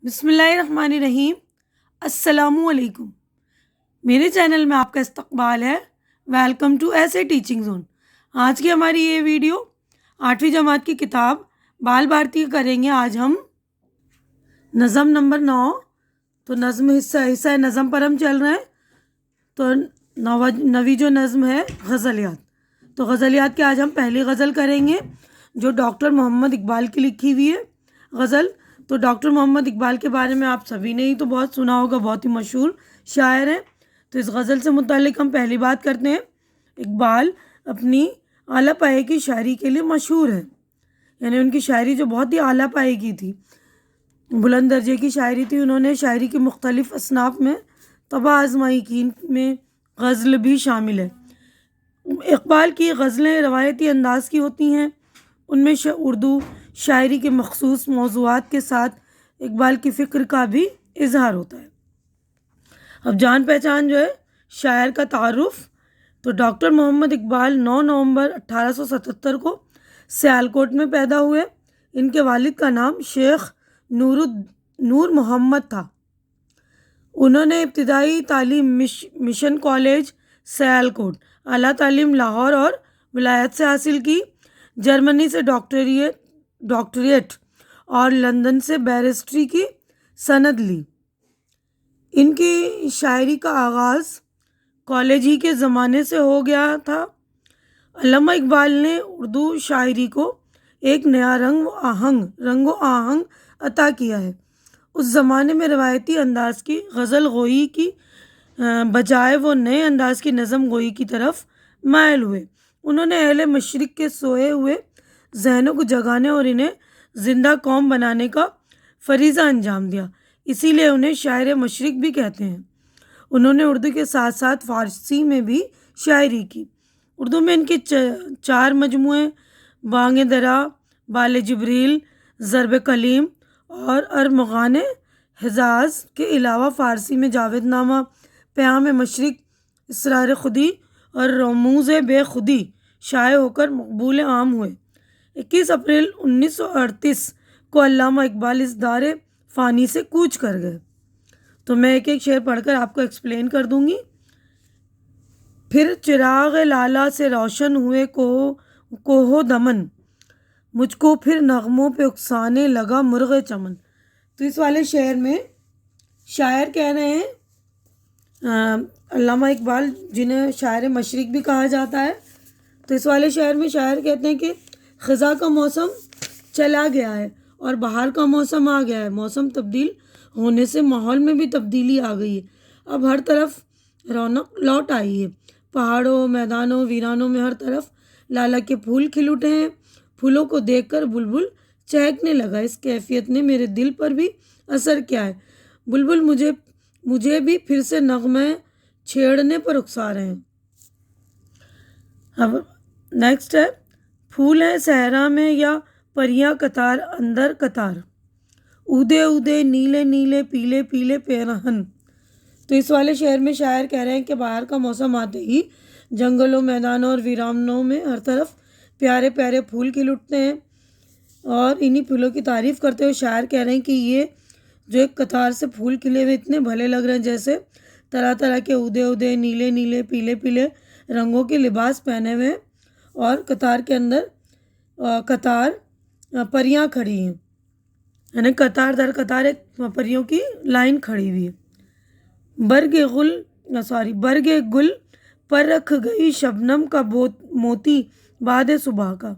بسم اللہ الرحمن الرحیم۔ السلام علیکم۔ میرے چینل میں آپ کا استقبال ہے۔ ویلکم ٹو ایسے ٹیچنگ زون۔ آج کی ہماری یہ ویڈیو 8ویں جماعت کی کتاب بال بھارتی کریں گے۔ آج ہم نظم نمبر 9، تو نظم حصہ نظم پر ہم چل رہے ہیں۔ تو نویں جو نظم ہے غزلیات، تو غزلیات کے آج ہم پہلی غزل کریں گے جو ڈاکٹر محمد اقبال کی لکھی ہوئی ہے غزل۔ تو ڈاکٹر محمد اقبال کے بارے میں آپ سبھی نے ہی تو بہت سنا ہوگا، بہت ہی مشہور شاعر ہیں۔ تو اس غزل سے متعلق ہم پہلی بات کرتے ہیں۔ اقبال اپنی اعلیٰ پائے کی شاعری کے لیے مشہور ہے، یعنی ان کی شاعری جو بہت ہی اعلیٰ پائے کی تھی، بلند درجے کی شاعری تھی۔ انہوں نے شاعری کی مختلف اصناف میں طبع آزمائی کی، ان میں غزل بھی شامل ہے۔ اقبال کی غزلیں روایتی انداز کی ہوتی ہیں، ان میں اردو شاعری کے مخصوص موضوعات کے ساتھ اقبال کی فکر کا بھی اظہار ہوتا ہے۔ اب جان پہچان جو ہے شاعر کا تعارف، تو ڈاکٹر محمد اقبال 9 نومبر 1877 کو سیالکوٹ میں پیدا ہوئے۔ ان کے والد کا نام شیخ نور محمد تھا۔ انہوں نے ابتدائی تعلیم مشن کالج سیالکوٹ، اعلیٰ تعلیم لاہور اور ولایت سے حاصل کی۔ جرمنی سے ڈاکٹریٹ اور لندن سے بیرسٹری کی سند لی۔ ان کی شاعری کا آغاز کالج ہی کے زمانے سے ہو گیا تھا۔ علامہ اقبال نے اردو شاعری کو ایک نیا رنگ و آہنگ عطا کیا ہے۔ اس زمانے میں روایتی انداز کی غزل گوئی کی بجائے وہ نئے انداز کی نظم گوئی کی طرف مائل ہوئے۔ انہوں نے اہل مشرق کے سوئے ہوئے ذہنوں کو جگانے اور انہیں زندہ قوم بنانے کا فریضہ انجام دیا، اسی لیے انہیں شاعر مشرق بھی کہتے ہیں۔ انہوں نے اردو کے ساتھ ساتھ فارسی میں بھی شاعری کی۔ اردو میں ان کے 4 مجموعے بانگ درا، بال جبریل، ضرب کلیم اور ارمغان حجاز کے علاوہ فارسی میں جاوید نامہ، پیام مشرق، اسرار خودی اور رموز بے خودی شائع ہو کر مقبول عام ہوئے۔ 21 اپریل 1938 کو علامہ اقبال اس دار فانی سے کوچ کر گئے۔ تو میں ایک ایک شعر پڑھ کر آپ کو ایکسپلین کر دوں گی۔ پھر چراغ لالا سے روشن ہوئے کوہ دمن، مجھ کو پھر نغموں پہ اکسانے لگا مرغ چمن۔ تو اس والے شعر میں شاعر کہہ رہے ہیں علامہ اقبال، جنہیں شاعر مشرق بھی کہا جاتا ہے، تو اس والے شعر میں شاعر کہتے ہیں کہ خزاں کا موسم چلا گیا ہے اور بہار کا موسم آ گیا ہے۔ موسم تبدیل ہونے سے ماحول میں بھی تبدیلی آ گئی ہے۔ اب ہر طرف رونق لوٹ آئی ہے۔ پہاڑوں، میدانوں، ویرانوں میں ہر طرف لالا کے پھول کھل اٹھے ہیں۔ پھولوں کو دیکھ کر بلبل چہکنے لگا۔ اس کیفیت نے میرے دل پر بھی اثر کیا ہے۔ بلبل مجھے بھی پھر سے نغمے چھیڑنے پر اکسا رہے ہیں۔ اب نیکسٹ ہے، پھول ہیں صحرا میں یا پریاں قطار اندر قطار، اودے اودے نیلے نیلے پیلے پیلے پیرہن۔ تو اس والے شعر میں شاعر کہہ رہے ہیں کہ باہر کا موسم آتے ہی جنگلوں، میدانوں اور ویرانوں میں ہر طرف پیارے پیارے پھول کھل اٹھتے ہیں، اور انہی پھولوں کی تعریف کرتے ہوئے شاعر کہہ رہے ہیں کہ یہ جو ایک قطار سے پھول کھلے ہوئے اتنے بھلے لگ رہے ہیں، جیسے طرح طرح کے اودے اودے نیلے نیلے پیلے پیلے رنگوں کے لباس پہنے ہوئے ہیں، اور قطار کے اندر قطار پریاں کھڑی ہیں، یعنی قطار در قطار ایک پریوں کی لائن کھڑی ہوئی ہے۔ برگ گل پر رکھ گئی شبنم کا موتی بعد صبح کا،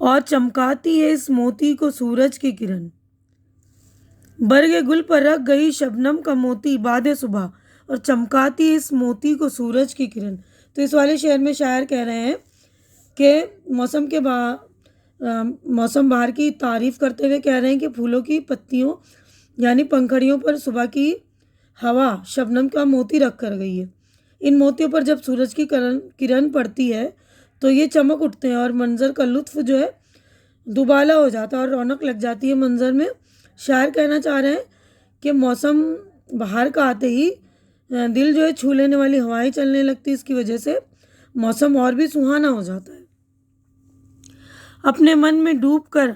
اور چمکاتی ہے اس موتی کو سورج کی کرن۔ برگ گل پر رکھ گئی شبنم کا موتی بعد صبح، اور چمکاتی ہے اس موتی کو سورج کی کرن۔ تو اس والے شعر میں شاعر کہہ رہے ہیں کہ موسم بہار کی تعریف کرتے ہوئے کہہ رہے ہیں کہ پھولوں کی پتیوں یعنی پنکھڑیوں پر صبح کی ہوا شبنم کا موتی رکھ کر گئی ہے۔ ان موتیوں پر جب سورج کی کرن پڑتی ہے تو یہ چمک اٹھتے ہیں، اور منظر کا لطف جو ہے دوبالا ہو جاتا ہے اور رونق لگ جاتی ہے منظر میں۔ شاعر کہنا چاہ رہے ہیں کہ موسم بہار کا آتے ہی دل جو ہے چھو لینے والی ہوائیں چلنے لگتی، اس کی وجہ سے موسم اور بھی سہانا ہو جاتا ہے۔ اپنے من میں ڈوب کر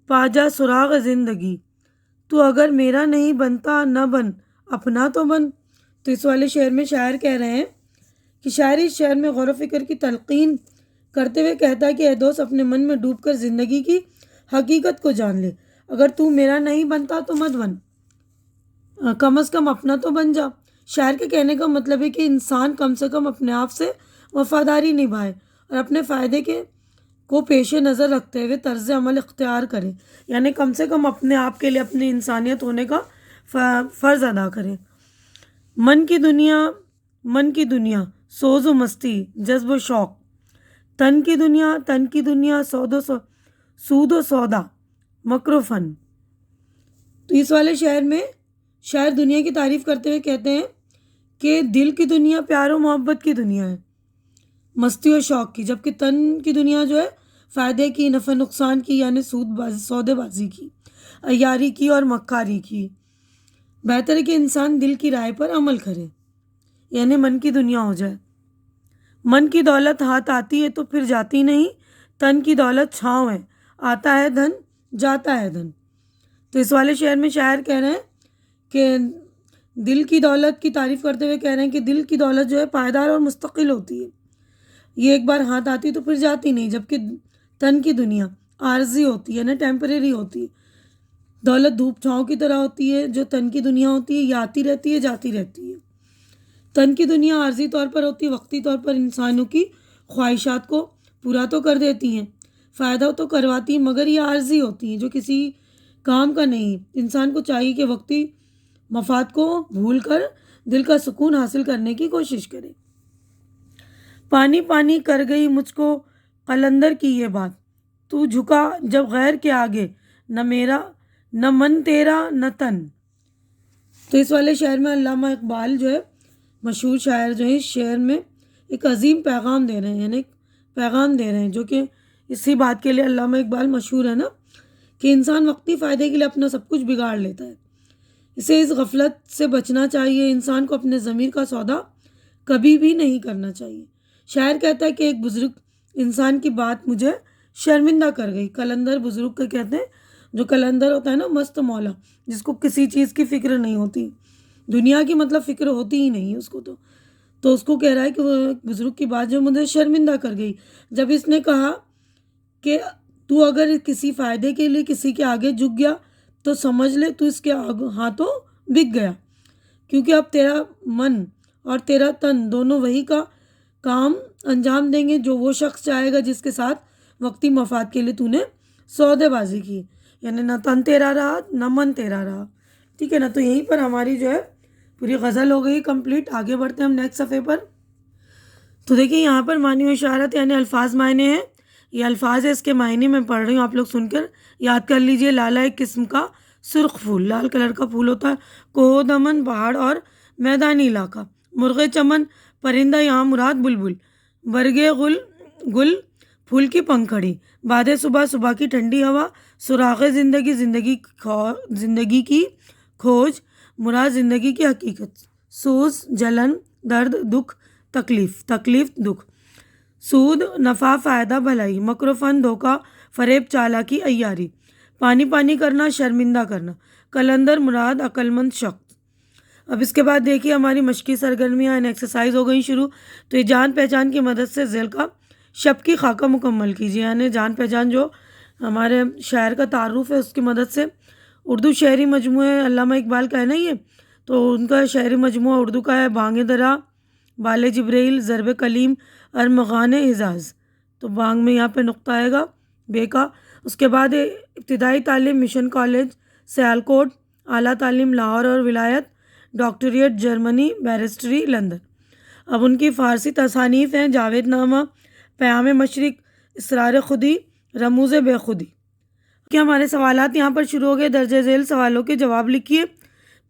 پا جا سراغ زندگی، تو اگر میرا نہیں بنتا نہ بن، اپنا تو بن۔ تو اس والے شعر میں شاعر کہہ رہے ہیں کہ شاعر اس شعر میں غور و فکر کی تلقین کرتے ہوئے کہتا ہے کہ اے دوست، اپنے من میں ڈوب کر زندگی کی حقیقت کو جان لے۔ اگر تو میرا نہیں بنتا تو مت بن، کم از کم اپنا تو بن جا۔ شاعر کے کہنے کا مطلب ہے کہ انسان کم سے کم اپنے آپ سے وفاداری نبھائے اور اپنے فائدے کے کو پیش نظر رکھتے ہوئے طرز عمل اختیار کرے، یعنی کم سے کم اپنے آپ کے لیے اپنی انسانیت ہونے کا فرض ادا کرے۔ من کی دنیا سوز و مستی، جذب و شوق، تن کی دنیا سود و سودا، مکر و فن۔ تو اس والے شعر میں شاعر دنیا کی تعریف کرتے ہوئے کہتے ہیں کہ دل کی دنیا پیار و محبت کی دنیا ہے، مستی و شوق کی، جبکہ تن کی دنیا جو ہے فائدے کی، نفع نقصان کی، یعنی سودے بازی کی، عیاری کی اور مکاری کی۔ بہتر ہے کہ انسان دل کی رائے پر عمل کرے، یعنی من کی دنیا ہو جائے۔ من کی دولت ہاتھ آتی ہے تو پھر جاتی نہیں، تن کی دولت چھاؤں ہے، آتا ہے دھن جاتا ہے دھن۔ تو اس والے شعر میں شاعر کہہ رہے ہیں کہ دل کی دولت کی تعریف کرتے ہوئے کہہ رہے ہیں کہ دل کی دولت جو ہے پائیدار اور مستقل ہوتی ہے، یہ ایک بار ہاتھ آتی تو پھر جاتی نہیں، جبکہ تن کی دنیا عارضی ہوتی ہے نا، ٹیمپریری ہوتی ہے۔ دولت دھوپ چھاؤں کی طرح ہوتی ہے، جو تن کی دنیا ہوتی ہے یہ آتی رہتی ہے جاتی رہتی ہے۔ تن کی دنیا عارضی طور پر ہوتی ہے، وقتی طور پر انسانوں کی خواہشات کو پورا تو کر دیتی ہیں، فائدہ تو کرواتی ہیں، مگر یہ عارضی ہوتی ہیں جو کسی کام کا نہیں۔ انسان کو چاہیے کہ وقتی مفاد کو بھول کر دل کا سکون حاصل کرنے کی کوشش کرے۔ پانی پانی کر گئی مجھ کو قلندر کی یہ بات، تو جھکا جب غیر کے آگے، نہ میرا نہ من تیرا نہ تن۔ تو اس والے شعر میں علامہ اقبال جو ہے مشہور شاعر جو ہے اس شعر میں ایک عظیم پیغام دے رہے ہیں، یعنی ایک پیغام دے رہے ہیں جو کہ اسی بات کے لیے علامہ اقبال مشہور ہے نا، کہ انسان وقتی فائدے کے لیے اپنا سب کچھ بگاڑ لیتا ہے، اسے اس غفلت سے بچنا چاہیے۔ انسان کو اپنے ضمیر کا سودا کبھی بھی نہیں کرنا چاہیے۔ شاعر کہتا ہے کہ ایک بزرگ انسان کی بات مجھے شرمندہ کر گئی۔ قلندر بزرگ کو کہتے ہیں، جو قلندر ہوتا ہے نا مست مولا، جس کو کسی چیز کی فکر نہیں ہوتی، دنیا کی مطلب فکر ہوتی ہی نہیں اس کو، تو اس کو کہہ رہا ہے کہ وہ بزرگ کی بات جو مجھے شرمندہ کر گئی، جب اس نے کہا کہ تو اگر کسی فائدے کے لیے کسی کے آگے جھک گیا تو سمجھ لے تو اس کے ہاتھوں بک گیا، کیونکہ اب تیرا من اور تیرا تن دونوں وہی کا کام انجام دیں گے جو وہ شخص چاہے گا جس کے ساتھ وقتی مفاد کے لیے تو نے سودے بازی کی، یعنی نہ تن تیرا رہا نہ من تیرا رہا۔ ٹھیک ہے نا، تو یہیں پر ہماری جو ہے پوری غزل ہو گئی کمپلیٹ۔ آگے بڑھتے ہیں ہم نیکسٹ صفحے پر۔ تو دیکھیں یہاں پر معنی و اشارت یعنی الفاظ معنی ہیں، یہ الفاظ ہے، اس کے معنی میں پڑھ رہی ہوں، آپ لوگ سن کر یاد کر لیجئے۔ لالا ایک قسم کا سرخ پھول، لال کلر کا پھول ہوتا ہے۔ کوہ دمن پہاڑ اور میدانی علاقہ۔ مرغ چمن پرندہ، یہاں مراد بلبل۔ برگے گل پھول کی پنکھڑی۔ باد صبح صبح کی ٹھنڈی ہوا۔ سراغ زندگی کی کھوج، مراد زندگی کی حقیقت۔ سوز جلن، درد دکھ تکلیف دکھ۔ سود نفع فائدہ بھلائی۔ مکر و فن دھوکہ فریب چالاکی عیاری۔ پانی پانی کرنا شرمندہ کرنا۔ قلندر مراد عقل مند شخص۔ اب اس کے بعد دیکھیے ہماری مشقی سرگرمیاں ایکسرسائز ہو گئی شروع۔ تو یہ جان پہچان کی مدد سے ذیل کا شب کی خاکہ مکمل کیجیے، یعنی جان پہچان جو ہمارے شاعر کا تعارف ہے اس کی مدد سے۔ اردو شعری مجموعہ علامہ اقبال کا ہے نا یہ، تو ان کا شعری مجموعہ اردو کا ہے بانگ درا، بال جبریل، ضرب کلیم، ارمغان اعزاز۔ تو بانگ میں یہاں پہ نقطہ آئے گا بے کا۔ اس کے بعد ابتدائی تعلیم مشن کالج سیالکوٹ، اعلیٰ تعلیم لاہور اور ولایت، ڈاکٹریٹ جرمنی، بیرسٹری لندن۔ اب ان کی فارسی تصانیف ہیں جاوید نامہ، پیام مشرق، اسرار خودی، رموز بے خودی۔ کہ ہمارے سوالات یہاں پر شروع ہو گئے، درجہ ذیل سوالوں کے جواب لکھیے۔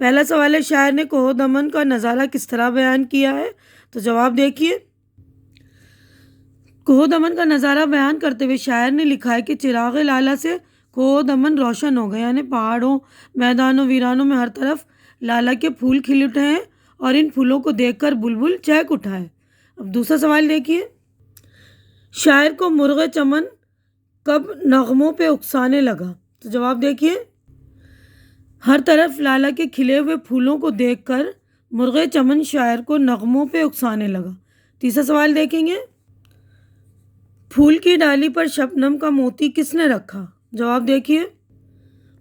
پہلا سوال ہے شاعر نے کوہ دمن کا نظارہ کس طرح بیان کیا ہے؟ تو جواب دیکھیے۔ کوہ دمن کا نظارہ بیان کرتے ہوئے شاعر نے لکھا ہے کہ چراغ لالا سے کوہ دمن روشن ہو گیا، یعنی پہاڑوں، میدانوں، ویرانوں میں ہر طرف لالا کے پھول کھل اٹھے ہیں اور ان پھولوں کو دیکھ کر بلبل چہک اٹھا ہے۔ اب دوسرا سوال دیکھیے، شاعر کو مرغ چمن کب نغموں پہ اکسانے لگا؟ تو جواب دیکھیے، ہر طرف لالا کے کھلے ہوئے پھولوں کو دیکھ کر مرغ چمن شاعر کو نغموں پہ اکسانے لگا۔ تیسرا سوال دیکھیں گے، پھول کی ڈالی پر شبنم کا موتی کس نے رکھا؟ جواب دیکھیے،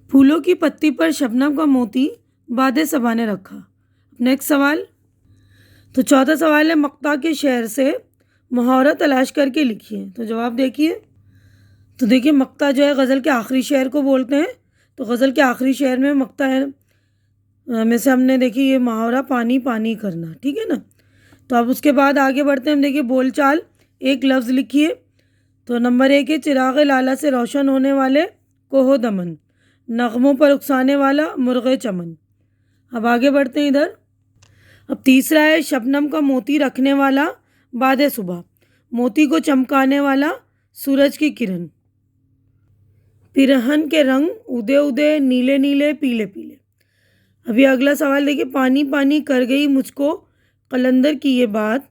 پھولوں کی پتی پر شبنم کا موتی باد صبا نے رکھا۔ نیکسٹ سوال، تو چوتھا سوال ہے، مقطع کے شعر سے محاورہ تلاش کر کے لکھیے۔ تو جواب دیکھیے، تو دیکھیے مقطع جو ہے غزل کے آخری شعر کو بولتے ہیں، تو غزل کے آخری شعر میں مقطع ہے میں سے ہم نے دیکھی یہ محاورہ پانی پانی کرنا، ٹھیک ہے نا۔ تو اب اس کے بعد آگے بڑھتے ہیں، ہم دیکھیے بول چال ایک لفظ لکھیے۔ تو نمبر 1 ہے، چراغ لالا سے روشن ہونے والے کوہ دمن، نغموں پر اکسانے والا مرغ چمن۔ اب آگے بڑھتے ہیں ادھر، اب تیسرا ہے، شبنم کا موتی رکھنے والا باد صبح، موتی کو چمکانے والا سورج کی کرن، پرہن کے رنگ ادے ادے نیلے نیلے پیلے پیلے۔ ابھی اگلا سوال دیکھیے، پانی پانی کر گئی مجھ کو قلندر کی یہ بات،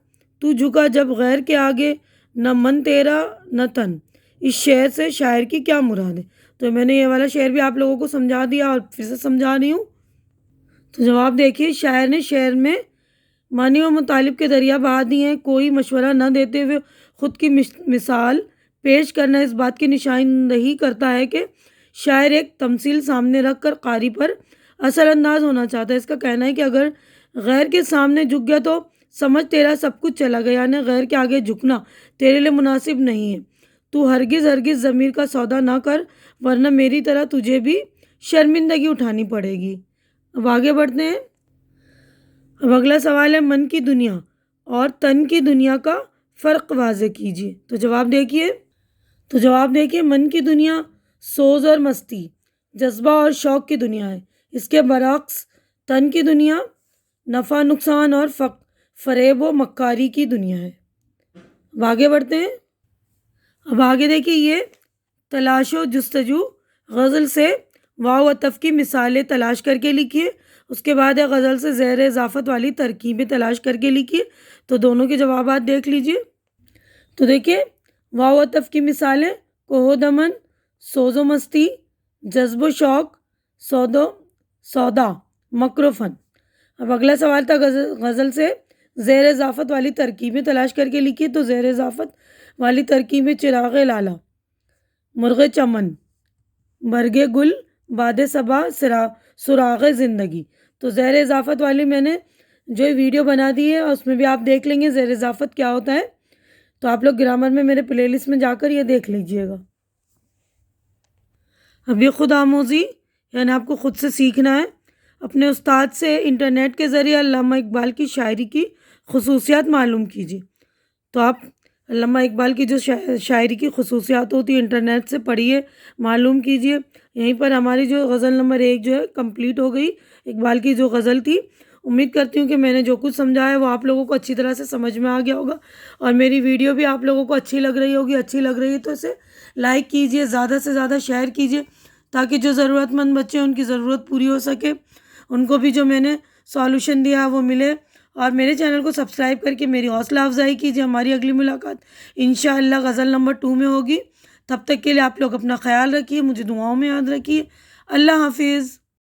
تو جھکا جب غیر کے آگے، نہ من تیرا نہ تن۔ اس شعر سے شاعر کی کیا مراد ہے؟ تو میں نے یہ والا شعر بھی آپ لوگوں کو سمجھا دیا اور پھر سے سمجھا رہی ہوں۔ تو جواب دیکھیے، شاعر نے شعر میں معنی و مطالب کے دریا بہا دیے ہیں، کوئی مشورہ نہ دیتے ہوئے خود کی مثال پیش کرنا اس بات کی نشاندہی کرتا ہے کہ شاعر ایک تمثیل سامنے رکھ کر قاری پر اثر انداز ہونا چاہتا ہے۔ اس کا کہنا ہے کہ اگر غیر کے سامنے جھک گیا تو سمجھ تیرا سب کچھ چلا گیا، یعنی غیر کے آگے جھکنا تیرے لیے مناسب نہیں ہے۔ تو ہرگز ہرگز ضمیر کا سودا نہ کر، ورنہ میری طرح تجھے بھی شرمندگی اٹھانی پڑے گی۔ اب آگے بڑھتے ہیں، اب اگلا سوال ہے، من کی دنیا اور تن کی دنیا کا فرق واضح کیجیے۔ تو جواب دیکھیے، من کی دنیا سوز اور مستی، جذبہ اور شوق کی دنیا ہے، اس کے برعکس تن کی دنیا نفع نقصان اور فریب و مکاری کی دنیا ہے۔ اب آگے بڑھتے ہیں، اب آگے دیکھیے، یہ تلاش و جستجو غزل سے واو عطف کی مثالیں تلاش کر کے لکھیے۔ اس کے بعد ہے غزل سے زیر اضافت والی ترکیبیں تلاش کر کے لکھیے۔ تو دونوں کے جوابات دیکھ لیجیے۔ تو دیکھیے، واو عطف کی مثالیں، کوہ دمن، سوز و مستی، جذب و شوق، سودا، مکر و فن۔ اب اگلا سوال تھا، غزل سے زیر اضافت والی ترکیبیں تلاش کر کے لکھیے۔ تو زیر اضافت والی ترکیبیں، چراغ لالا، مرغ چمن، برگ گل، باد صبا، سراغ زندگی۔ تو زیر اضافت والی میں نے جو ویڈیو بنا دی ہے، اس میں بھی آپ دیکھ لیں گے زیر اضافت کیا ہوتا ہے۔ تو آپ لوگ گرامر میں میرے پلے لسٹ میں جا کر یہ دیکھ لیجئے گا۔ اب یہ خود آموزی، یعنی آپ کو خود سے سیکھنا ہے۔ اپنے استاد سے انٹرنیٹ کے ذریعے علامہ اقبال کی شاعری کی خصوصیات معلوم کیجیے۔ تو آپ علامہ اقبال کی جو شاعری کی خصوصیات ہوتی ہے انٹرنیٹ سے پڑھیے، معلوم کیجیے۔ یہیں پر ہماری جو غزل نمبر 1 جو ہے کمپلیٹ ہو گئی، اقبال کی جو غزل تھی۔ امید کرتی ہوں کہ میں نے جو کچھ سمجھایا ہے وہ آپ لوگوں کو اچھی طرح سے سمجھ میں آ گیا ہوگا، اور میری ویڈیو بھی آپ لوگوں کو اچھی لگ رہی ہوگی۔ اچھی لگ رہی ہے تو اسے لائک کیجیے، زیادہ سے زیادہ شیئر کیجیے، تاکہ جو ضرورت مند بچے ہیں ان کی ضرورت پوری ہو سکے، ان کو بھی جو میں نے سالوشن دیا ہے وہ ملے۔ اور میرے چینل کو سبسکرائب کر کے میری حوصلہ افزائی کیجیے۔ ہماری اگلی ملاقات انشاءاللہ غزل نمبر 2 میں ہوگی۔ تب تک کے لیے آپ لوگ اپنا خیال رکھیے، مجھے دعاؤں میں یاد رکھیے۔ اللہ حافظ۔